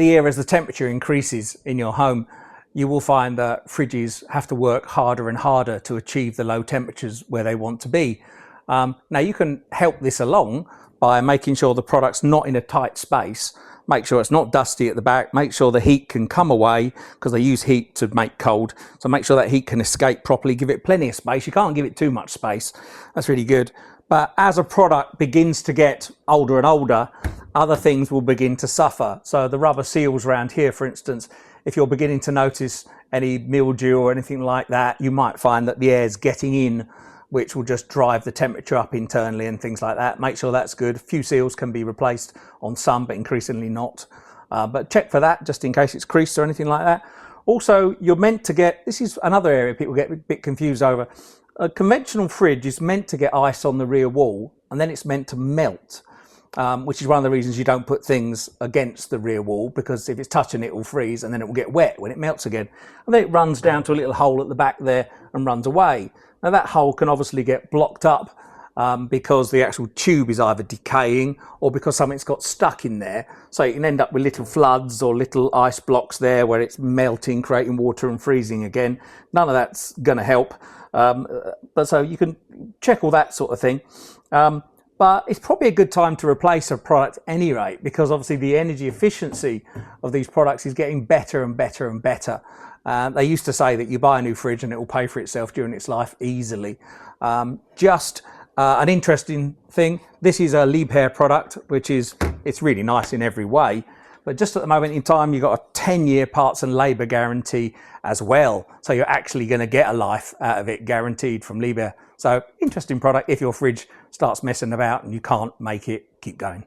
The year as the temperature increases in your home, you will find that fridges have to work harder and harder to achieve the low temperatures where they want to be. Now you can help this along by making sure the product's not in a tight space. Make sure it's not dusty at the back, make sure the heat can come away, because they use heat to make cold, so make sure that heat can escape properly, give it plenty of space. You can't give it too much space, that's really good. But as a product begins to get older and older, other things will begin to suffer. So the rubber seals around here, for instance, if you're beginning to notice any mildew or anything like that, you might find that the air's getting in, which will just drive the temperature up internally and things like that. Make sure that's good. A few seals can be replaced on some, but increasingly not. But check for that just in case it's creased or anything like that. Also, you're meant to get, this is another area people get a bit confused over. A conventional fridge is meant to get ice on the rear wall, and then it's meant to melt, which is one of the reasons you don't put things against the rear wall, because if it's touching it will freeze and then it will get wet when it melts again. And then it runs down to a little hole at the back there and runs away. Now that hole can obviously get blocked up because the actual tube is either decaying or because something's got stuck in there. So you can end up with little floods or little ice blocks there where it's melting, creating water and freezing again. None of that's going to help. But so you can check all that sort of thing. But it's probably a good time to replace a product at any rate, because obviously the energy efficiency of these products is getting better and better and better. They used to say that you buy a new fridge and it will pay for itself during its life easily. An interesting thing, this is a Liebherr product, it's really nice in every way. But just at the moment in time, you've got a 10-year parts and labour guarantee as well. So you're actually going to get a life out of it guaranteed from Liebherr. So interesting product if your fridge starts messing about and you can't make it keep going.